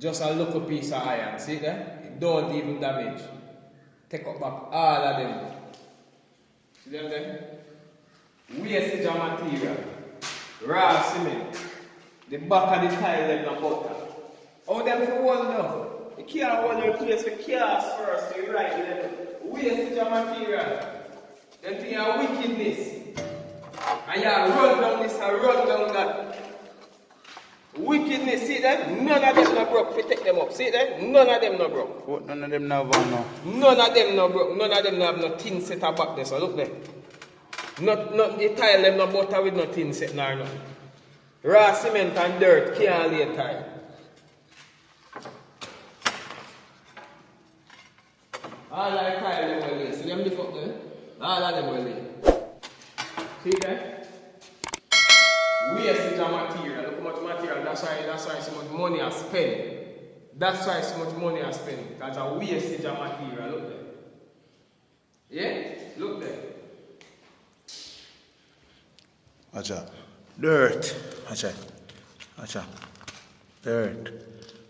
Just a little piece of iron, see there? It don't even damage. Take up back all of them. See them there? Wastage of material. Raw cement. The back of the tile them no butter. How them for hold now? You can't hold your place for cars first, you right level. Wastage of material. Them thing are wickedness. And you run down this and run down that. Wickedness, see that? None of them no broke if you take them up. See that? None of them no broke. What, none of them no van now? None of them no broke. None of them no have no tin set back there. So look there. Not the tile them no butter with no tin set nor nothing. Raw cement and dirt can't lay tile. All like tile them will lay. See them lift up there? All of them will lay. See that? Wastage of material. Look how much material. That's why so much money I spend. That's why so much money I spend. Because a wastage of material. Look there. Yeah? Look there. Watch out. Dirt. Watch out. Watch out. Dirt.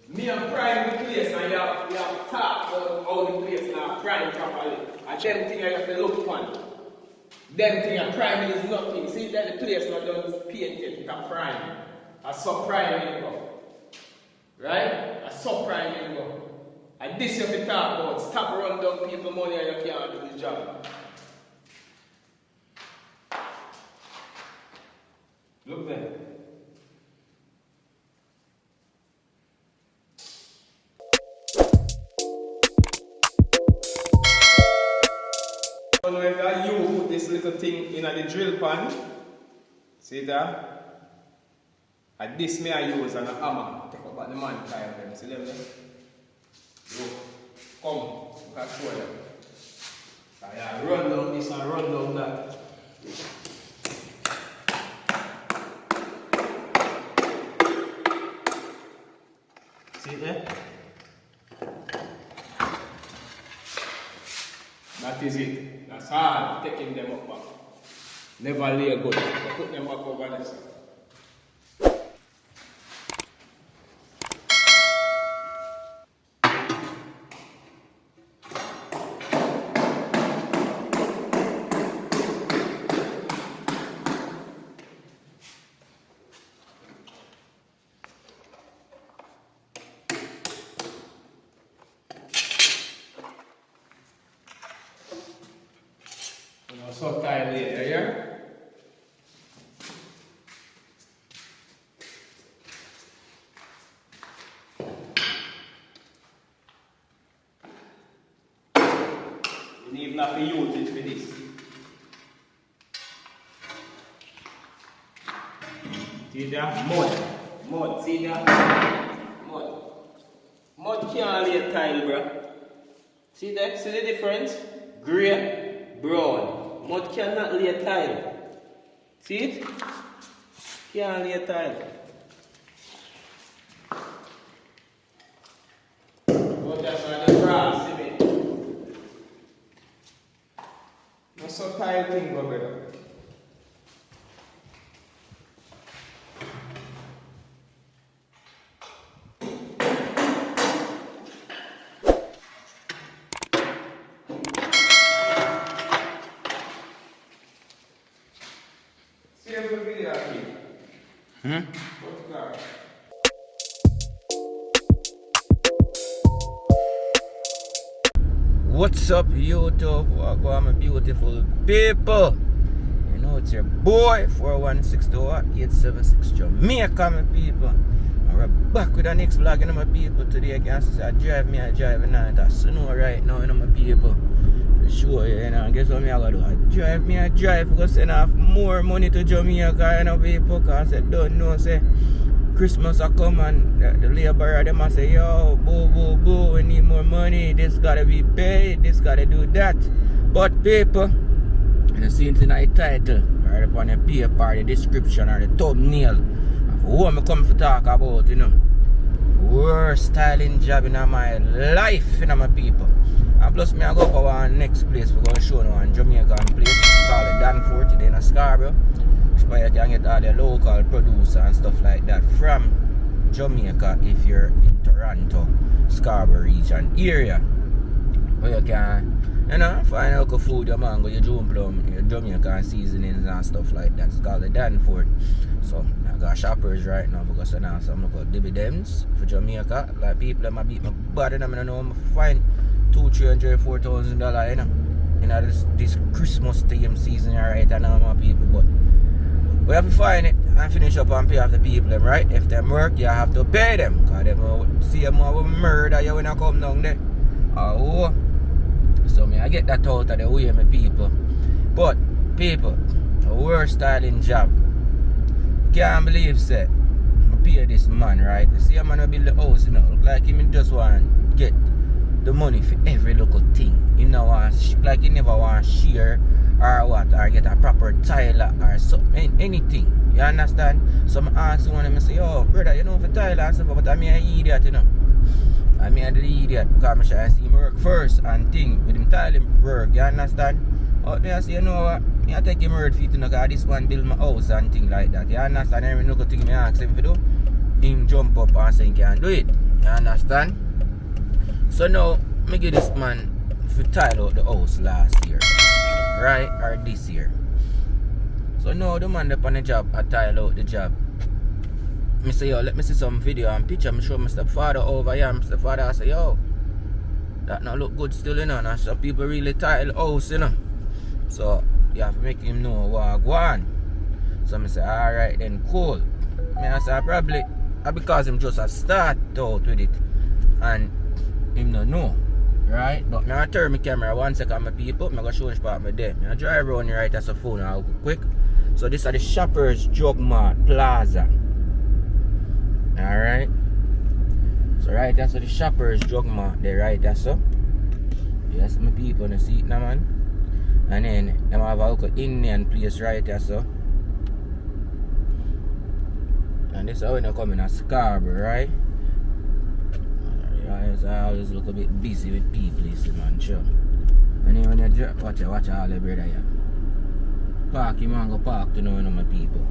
Me and prime the place and you have to talk about how the place now prime properly. And them things you have to look upon. Them things are prime is nothing. See that the place not done painted with a prime. A subprime in go. Right? A subprime in go. And this you have to talk about. Stop run down people money and you can't do the job. Look there. I don't know if you put this little thing in the drill pan. See that? And this may I use and a hammer. Take up the man tile them. See them there? Look. Come. You can show them. I run down this and run down that. See there? That is it. That's hard. Taking them up back. Never lay good. Put them back over there. So tile later, yeah? You need not to use it for this. See that? Mud, see that? Mud. Mud can't lay tile, bro. See that? See the difference? Grey, brown. Mud cannot lay a tile. See it? Can't lay a tile. But that's why the grass, see it? Not so tile thing, brother. What's up, YouTube? Welcome, my beautiful people. You know it's your boy 4162876 Jamaica, my people. And we're back with the next vlog, you know, my people. Today I can say I drive night. It's snow right now, you know, my people. For sure, you know. Guess what I gotta do? I drive because send off more money to Jamaica, you know, people. Because I don't know, say Christmas I come and the laborer them I say, yo, boo, we need more money, this gotta be paid, this gotta do that. But people, you see it in the title, right up on the paper, the description or the thumbnail of what I come to talk about, you know. Worst styling job in my life, you know, my people. And plus me I go up our next place, we're gonna show you one Jamaican place called the Danforth today in Scarborough. Where you can get all the local producer and stuff like that from Jamaica if you're in Toronto, Scarborough region area. Where you can, find local food, your mango, your June plum, your Jamaican seasonings and stuff like that. It's called the Danford. So I got shoppers right now because I know some local dividends for Jamaica. Like people that might beat my body, I don't know, I'm find $2,000, $300, $4,000, this Christmas theme season right now, my people. But we have to find it and finish up and pay off the people them, right? If them work, you have to pay them. Because they will see them will murder you when I come down there. Oh, so I get that out of the way, my people. But people, a worst styling job. Can't believe say I pay this man, right? See a man who build the house, look like him just want to get the money for every local thing. He no want, like he never want to share or what, or get a proper tile or something, anything. You understand? So I ask one of them, say, oh brother, for tile and stuff, but I'm an idiot, I'm the idiot because I try to see him work first and thing with him tiling work, you understand? But me I say, you know what? I take him word for it, because this man build my house and thing like that. You understand? Every little thing I ask him to do, him jump up and say he can do it. You understand? So now, I give this man to tile out the house last year. Right? Or this year. So now the man up on the job, I tile out the job. I say, yo, let me see some video and picture. I show my stepfather over here. My stepfather I say, yo, that not look good still, and some people really tile house, So you have to make him know what go on. So I say, alright then, cool. I say, probably because him just a start out with it and him no know. Right? But I turn my camera 1 second, my people. I'm going to show you part of my day. I drive around here right as a phone now quick. So this are the Shoppers Drug Mart Plaza. Alright. So right that's the Shoppers Drug Mart there, right that's so. Yes, my people in the seat now, man. And then them have a local Indian place right there, so. And this is how you come in a Scarborough, right? I always look a bit busy with people, you see, man, sure. And then when you drop, watch all the brother here. Park, you man go park to know my people.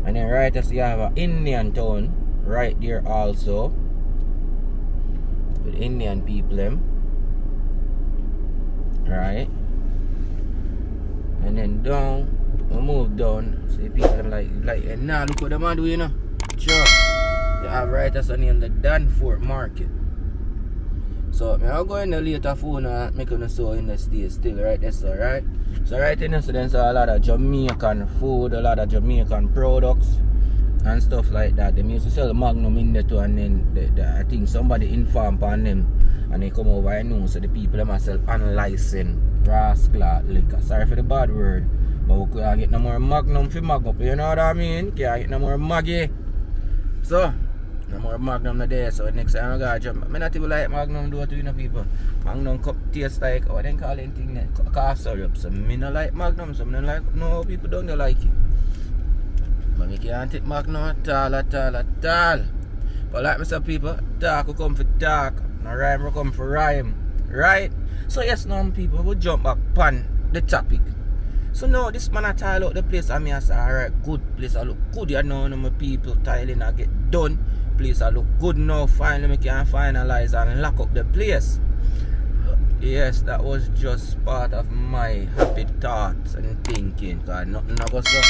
And then right as you have an Indian town right there also. With Indian people them. Right. And then down, we move down. See people them like nah, look what the man do, Sure. You have right as a name the Danford Market. So I'll go in the later phone and make them so in the state still right there, so right? So right in there, so there's a lot of Jamaican food, a lot of Jamaican products and stuff like that. They used to sell Magnum in there too, and then I think somebody informed on them and they come over and know, so the people them sell unlicensed rascal liquor. Sorry for the bad word, but we can't get no more Magnum for Magnum, you know what I mean? Can't get no more Maggie. So no more Magnum there, so next time I gotta jump. I not even like Magnum do to people. Magnum cup taste like what they call it thing cough syrup. So me not like Magnum, so me not like no people don't like it. But me can't take Magnum at all. But like me say people, talk will come for talk, no rhyme will come for rhyme. Right? So yes now people, we jump back on the topic. So now this man I tile out the place and me I say alright, good place, I look good, my people tiling I get done. Place I look good now, finally we can finalize and lock up the place. Yes, that was just part of my happy thoughts and thinking, because nothing I go so.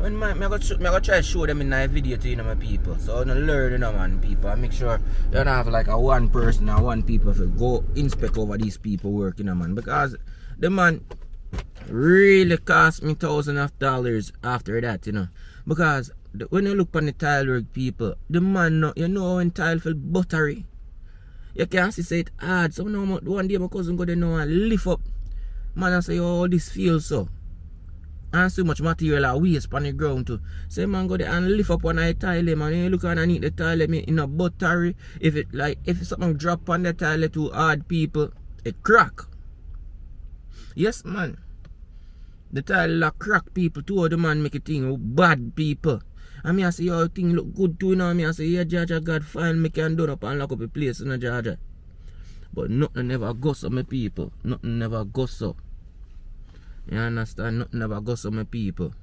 When I go try to show them in my video to my people, so I learn man people, and make sure you don't have like a one person or one people to go inspect over these people working man, because the man really cost me thousands of dollars after that, because when you look on the tile work people, the man when tile feel buttery, you can't see it hard. So now one day my cousin go there now and lift up, man, I say, oh, this feels so, and so much material I waste on the ground too. So man go there and lift up one of the tile, man, and you look underneath the tile in a buttery, if something drop on the tile too hard people, it crack. Yes man, the tile crack people too, the man make a thing bad people. And me I say, your thing look good too now. Me I say, yeah, Jaja, God, fine, me can do up and lock up a place in Jaja. But nothing never goes so, my people. Nothing never goes so. You understand? Nothing never goes so, my people.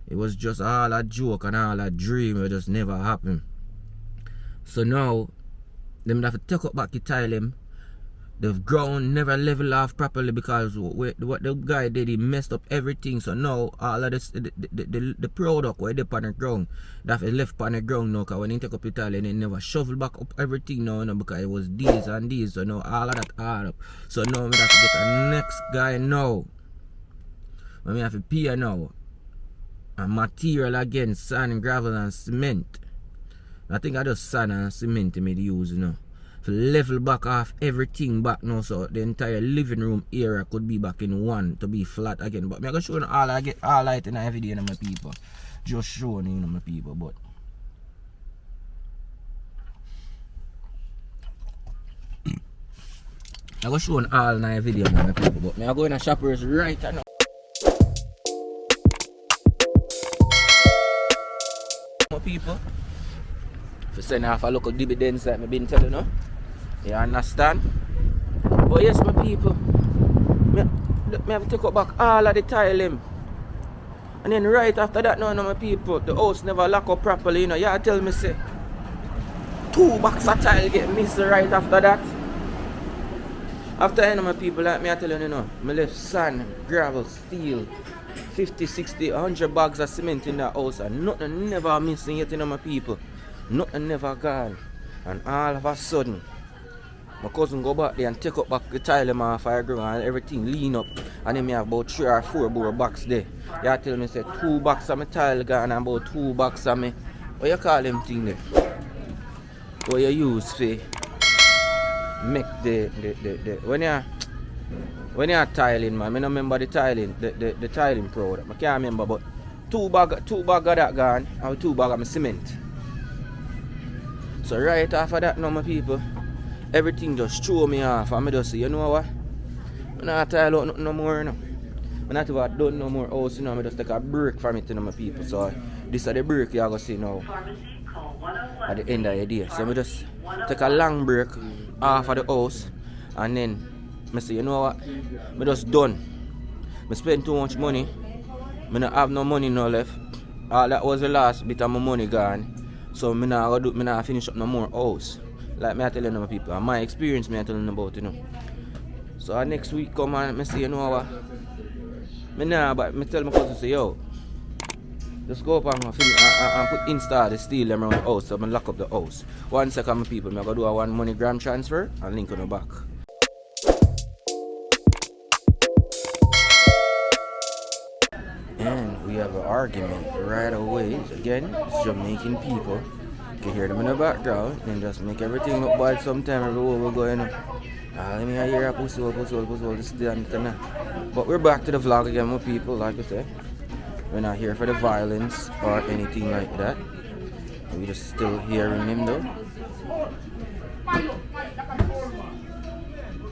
It was just all a joke and all a dream. It just never happened. So now, them have to take up back the tile them. The ground never level off properly because what the guy did, he messed up everything. So now all of this, the product where they on the ground, that is left on the ground now. Because when he take up the tile, and he never shovel back up everything now, because it was these and these. So now all of that add up. So now we have to get a next guy now. We have to pay now. And material again, sand, gravel, and cement. I think I just sand and cement made use now. To level back off everything back now, so the entire living room area could be back in one to be flat again. But I'm gonna show you all I get all light in every day, you know, my people. Just showing you know, my people, but I'm gonna show you all in a video, my people. But I'm going to shoppers right now. My people, for send off a local dividends that I've been telling you. You understand? But yes, my people, me have to take up back all of the tile them. And then right after that now, my people, the house never lock up properly, you know. You tell me say 2 boxes of tile get missed right after that. After my people, like me I tell you know, I left sand, gravel, steel, 50, 60, 100 bags of cement in that house, and nothing never missing yet, you know, my people. Nothing never gone. And all of a sudden, my cousin go back there and take up back the tile them off the ground and everything lean up. And then me have about 3 or 4 more boxes there. You tell me say 2 boxes of my tile gone and about 2 boxes of me. What you call them thing there? What you use for make the when you're tiling, man, I don't remember the tiling, the tiling product. I can't remember, but 2 bag of that gone and 2 bag of my cement. So right after that now, my people, everything just throw me off, and I just say, you know what? I'm not tile out nothing no more, you know. I'm not even done no more house, you know. I just take a break from it, you know, my people. So this is the break you're going to see now at the end of the day. So I just take a long break off of the house, and then I say, you know what? I'm just done. I spend too much money. I don't have no money no left. All that was the last bit of my money gone. So I not finish up no more house. Like me I telling my people, and my experience me I telling them about, you know. So next week come and I say, you know what? But I tell my cousin say, yo, just go up and install the steel around the house, so I lock up the house. 1 second, my people, I'm gonna do a 1 MoneyGram transfer and link on the back. And we have an argument right away. Again, it's Jamaican people. You can hear them in the background and just make everything look bad sometime everywhere we're going. Let me hear a pussy, this and that. But we're back to the vlog again, my people, like I said. We're not here for the violence or anything like that. We're just still hearing him though.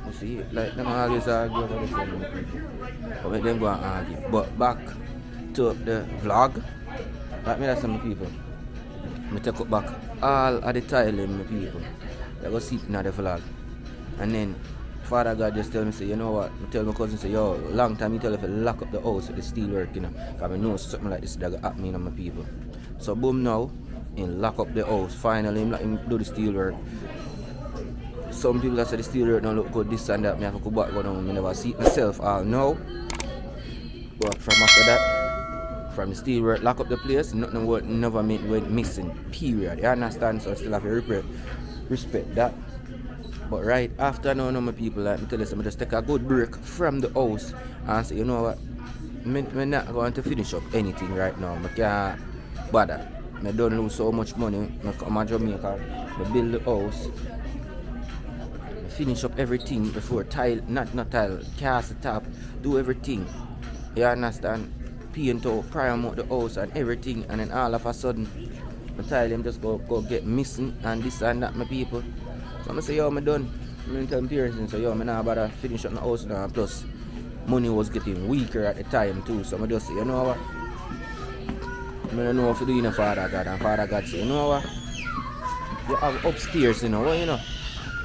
You see, like them always argue about the same. But let them go and argue. But back to the vlog. Like me, that's some people. I take up back all of the tile in my people. They go sit in the vlog. And then Father God just tell me, say, you know what? I tell my cousin, say, yo, long time you tell if I lock up the house with the steel work, you know. Because I know something like this that going to happen in my people. So boom now, and lock up the house. Finally, him do the steel work. Some people that say the steel work don't look good, this and that. I have to go back go down. I never see it myself all now. But from after that, from the steel work, lock up the place, nothing would never went missing. Period. You understand? So I still have to respect that. But right after now, my people, like me tell you, so I just take a good break from the house and say, you know what, I'm not going to finish up anything right now. I can't bother. I don't lose so much money. I come to Jamaica, I build the house, I finish up everything before not tile, cast the top, do everything. You understand? Paint out, prime out the house and everything, and then all of a sudden, my tile them just go get missing and this and that, my people. So I say, yo, I'm done. I'm tell my parents, so yo, I'm not about to finish up my house now. Plus, money was getting weaker at the time too. So I just say, you know what? I don't know what to do in Father God. And Father God say, you know what? You have upstairs, you know. Well, you know,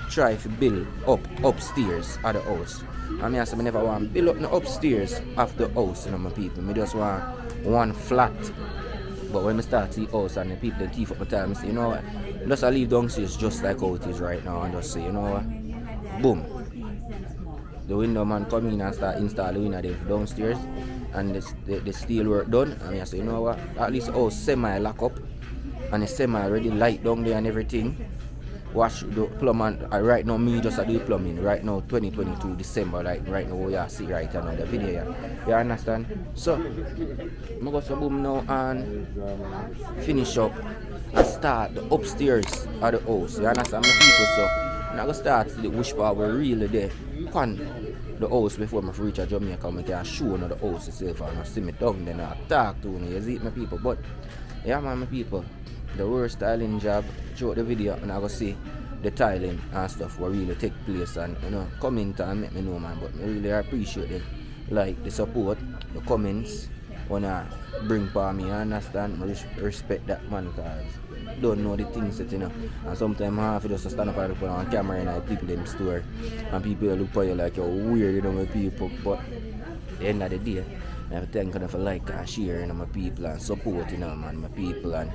try to build upstairs at the house. And I say, I never want to build up the upstairs of the house, you know, my people. I just want one flat But when I start see house and the people they thief up my time, I say, you know what? Just I leave downstairs just like how it is right now and just say, you know what? Boom. The window man come in and start installing the window downstairs and the steel work done. And I say, you know what? At least house semi lock up and the semi already light down there and everything. Wash the plumbing. Right now me just do plumbing. Right now 2022 December, like right now you see right now the video here. You understand? So I'm go to boom now and finish up and start the upstairs of the house. You understand my people? So I'm gonna start the which part we're really there on the house before I reach Jamaica. I can show you the house itself and I see me down then I talk to you. You see my people? But yeah man, my people, the worst styling job throughout the video and I go see the tiling and stuff will really take place and you know comment and make me know man, but I really appreciate it, like the support, the comments wanna bring for me. I understand, I respect that man because don't know the things that you know, and sometimes I have to just stand up and put on camera and like people in the store and people look for you like you're weird, you know, my people. But at the end of the day I have to thank you for like and share, you know, my people and support, you know man, my people, and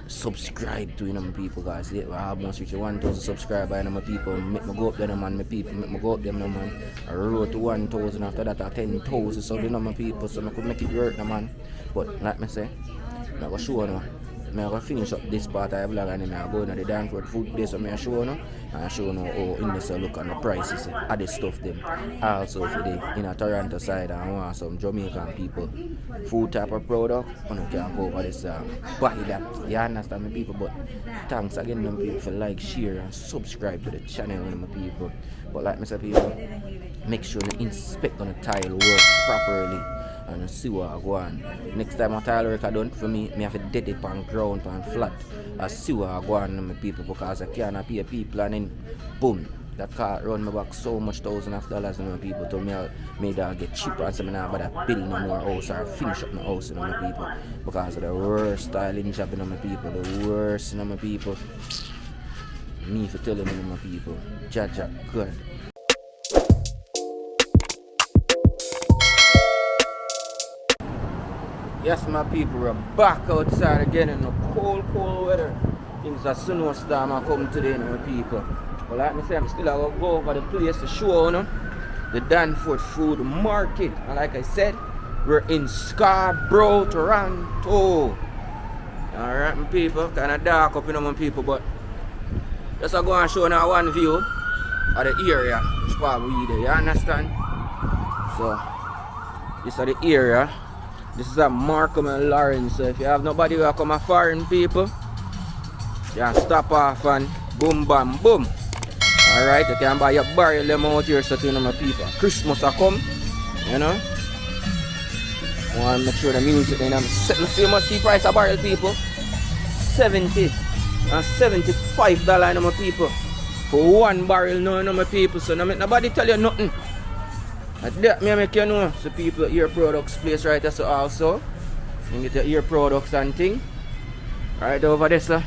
subscribe to, you know, my people, guys. I almost reach 1,000 subscribers, you know, my people. Make me go up there, you know, man, my people. Make me go up there, you know, man. I wrote to 1,000, after that 10,000, so you know, my people, so I could make it work, you know, man. But like me say, I'm going to show you. I'm going to finish up this part of the vlog and then I'm going to the Danford food place, so I'm show you. And show you how in this look and the prices of the stuff them. Also for the in a Toronto side and want some Jamaican people food type of product, you can go over this buy that. You understand my people? But thanks again my people for like, share and subscribe to the channel, my people. But like I said, people, make sure you inspect on the tile work properly and see what I go on. Next time a tile work I done for me, I have to dead it on ground and flat. I see what I go on, my people, because I can't pay people and then boom, that car run me back so much $1,000 my people. Told me I made that get cheaper and so I now better build no more house or finish up my house, you know, my people, because of the worst styling job, you know, my people, the worst, you know, my people. Me for telling you, my people, Jaja, good. Yes, my people, we're back outside again in the cold weather. Things are snowstorm are coming today, my people. But like I say, I'm still going to go over the place to show you the Danford Food Market. And like I said, we're in Scarborough, Toronto. Alright, my people, kind of dark up, you know, my people, but just go and show you one view of the area. Which part we there, you understand? So, this is the area. This is a Markham and Lawrence, so if you have nobody who come a foreign people, you can stop off and boom bam boom. Alright, you can buy your barrel them out here, so you know, my people. Christmas are come, you know. I want to make sure the music in them. Let's see how much the price of barrel, people. $70 and $75, you know, my people. For one barrel, no, you know, my people. So no make nobody tell you nothing. That me make you know, so people ear products place right there, so also you get your ear products and thing. Right over there, sir.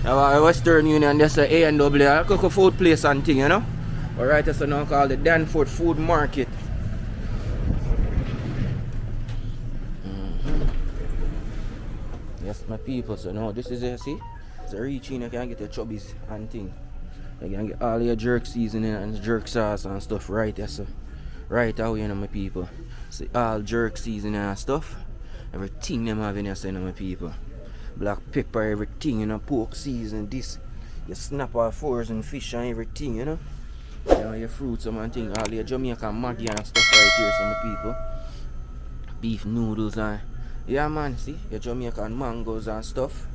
Western Union, there's a A&W, cook food place and thing, you know. Alright, that's so now called the Danford Food Market. Yes, my people, so now this is it, see? So reaching, you can get your chubbies and thing. You can get all your jerk seasoning and jerk sauce and stuff right there, so. Right out here, you know, my people. See all jerk seasoning and stuff. Everything them have in here, so, you know, my people. Black pepper, everything, you know, pork season, this. Your snapper, fours and fish and everything, you know. You know, your fruits and thing. All your Jamaican Maggi and stuff right here, so, my people. Beef noodles and yeah man, see your Jamaican mangoes and stuff.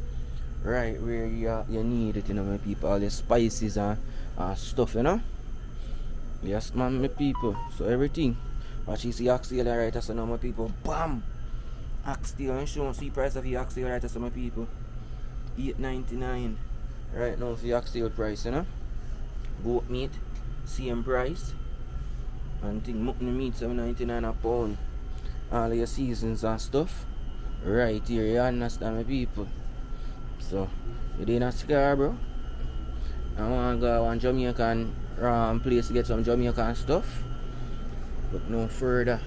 Right where you need it, you know, my people. All the spices and stuff, you know. Yes man, my people. So everything. Watch you see oxtail right there, so now my people. Bam! Oxtail and show see price of the oxtail right there, so my people. $8.99 right now for the oxtail price, you know. Goat meat, same price. And thing mutton meat $7.99 a pound. All your seasons and stuff. Right here, you understand my people. So you in a Scarborough. I wanna go one Jamaican place to get some Jamaican stuff. But no further.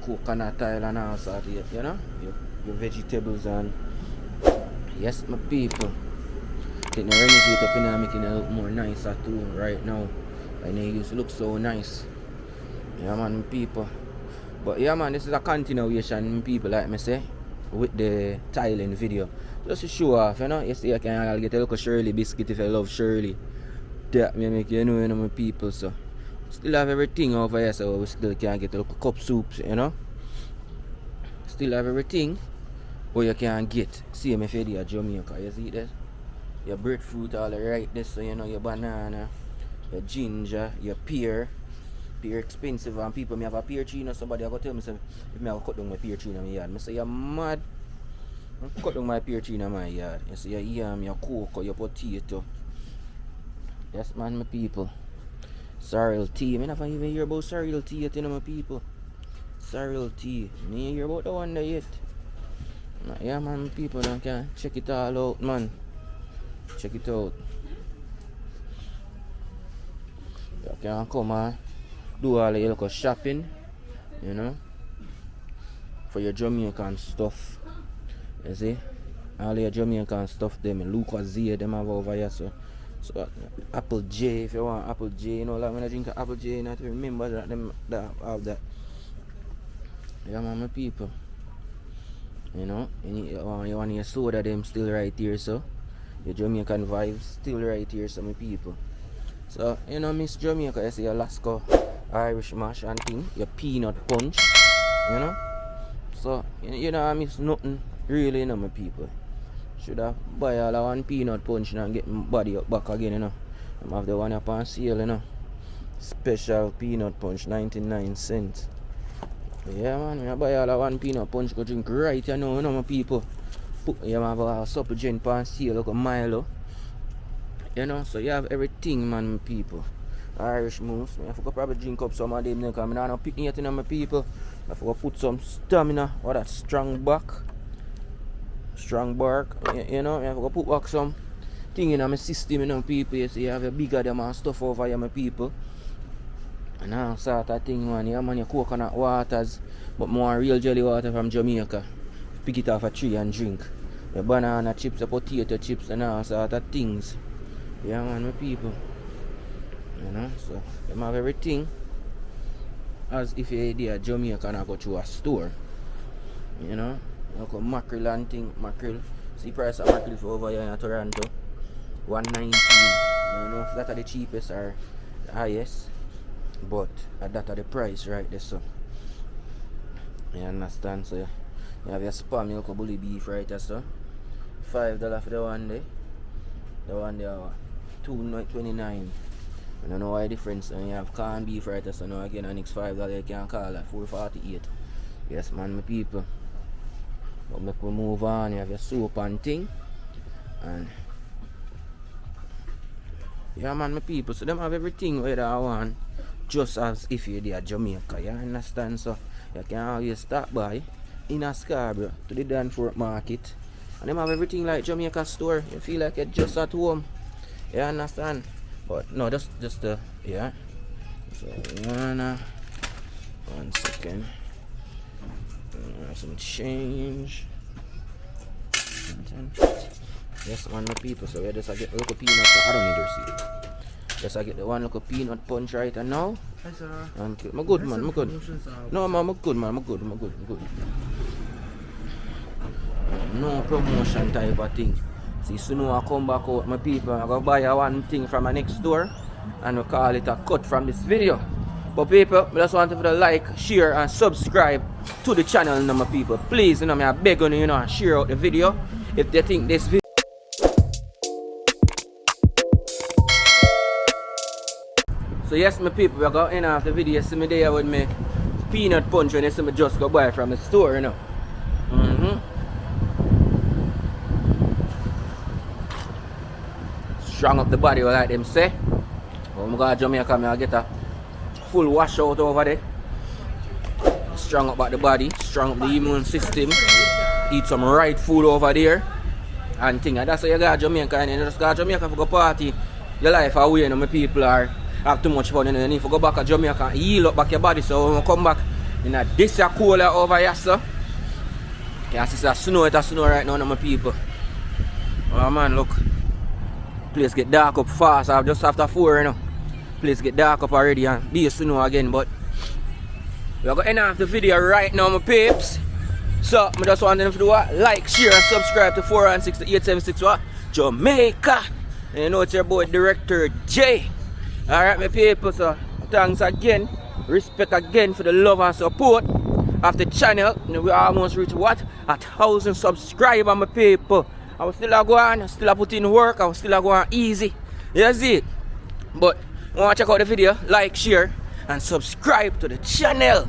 coconut oil and all sort of, you know, your vegetables and yes, my people. Take the renovate up in there, making it look more nicer too right now. And it used to look so nice. Yeah man, my people. But yeah man, this is a continuation, my people, like me say, with the tiling video. Just to show off, you know. You see I can get a little Shirley biscuit if I love Shirley. That me make you know, my people, so still have everything over here, so we still can get a little cup soups, you know. Still have everything what you can get. See me if you're at Jamaica, you see that? Your breadfruit all right there, so you know your banana, your ginger, your pear. Pear expensive and people me have a pear tree, you know, somebody go tell me say if me have cut down my pear tree in my yard. I say you're mad. I cut down my pear tree in my yard. You see your yam, your cocoa, your potato. Yes man, my people. Sorrel tea. I never even hear about sorrel tea yet, you know, my people. Sorrel tea. I ain't hear about that one there yet. Yeah man, my people, now can check it all out, man. Check it out. You can come and do all your local shopping, you know, for your Jamaican stuff. You see? All your Jamaican stuff, them Lucozade, them have over here, so Apple J, if you want Apple J, you know, like when I drink Apple J, you have to remember that them that have that. Yeah man, my people. You know, you want your soda, them still right here, so your Jamaican vibes still right here, so my people. So, you know, Miss Jamaica, you see your Alaska Irish mash and thing, your peanut punch, you know. So, you know, I miss nothing really, you know, my people. Should have buy all of one peanut punch now and get my body up back again, you know. I have the one up on sale, you know. Special peanut punch, 99 cents. Yeah, man, I buy all of one peanut punch, go drink right, you know, my people. You have a supplement on sale, like a Milo. You know, so you have everything, man, my people. Irish moves. I forgot probably drink up some of them because I'm not picking it in my people. I forgot put some stamina or that strong bark. You know, I forgot put back some thing in my system, you know, people. You see, you have a bigger them and stuff over here, my people. And all sort of thing, man. Yeah, man, your coconut waters, but more real jelly water from Jamaica. Pick it off a tree and drink. Your banana chips, your potato chips, and all sort of things. Yeah, man, my people. You know, so them have everything as if you're there at Jamaica and I go to a store. You know, like a mackerel and thing, mackerel. See price of mackerel for over here in Toronto, $1.19. You know, if that are the cheapest or the highest, but that are the price right there. So you understand? So you have your spam, you look a bully beef right there. So $5 for the one day. The one there, $2.29. I don't know why difference. And you have corned beef right there, so now again the next $5 you can call that $4.48. Yes man, my people. But make we move on. You have your soap and thing. And yeah man, my people, so them have everything where I want. Just as if you're there at Jamaica, you understand? So you can always stop by in a Scarborough to the Danforth Market. And them have everything like Jamaica store. You feel like you're just at home. You understand? But no, just the yeah. So one second. Some change. Yes, one more people. So we just get a little peanut. I don't need receipt. Just I get the one little peanut punch right and now. Hi sir. And I'm good man, I'm good. No man, I'm good man, I'm good. No promotion type of thing. See, soon I come back out, my people, I go buy one thing from my next door and we call it a cut from this video. But people, I just want you to like, share and subscribe to the channel, you know, my people. Please, you know, I beg you, you know, share out the video if they think this video. So yes, my people, we got in off the video. See me there with me peanut punch when you see me just go buy from the store, you know. Strong up the body, like them say. When I go to Jamaica, I get a full wash out over there. Strong up the body, strong up the immune system. Eat some right food over there. And thing. And that's why you go to Jamaica and you just go to Jamaica for go party. Your life away, you know, my people are have too much fun, you know. You need to go back to Jamaica and heal up back your body. So when you come back, In a this a cooler over here, so. Yeah, it's a snow right now, my people. Oh man, look. Place get dark up fast. I'm just after 4, you know. Place get dark up already and be a snow again, but we're gonna end off the video right now, my peeps. So I just want them to do what? Like, share, and subscribe to 416-876 what? Jamaica. And you know it's your boy Director J. Alright, my people, so thanks again. Respect again for the love and support of the channel. You know, we almost reached what? 1,000 subscribers, my people. I will still go on, still put in work, I will still go on easy. You see it? But want to check out the video, like, share, and subscribe to the channel.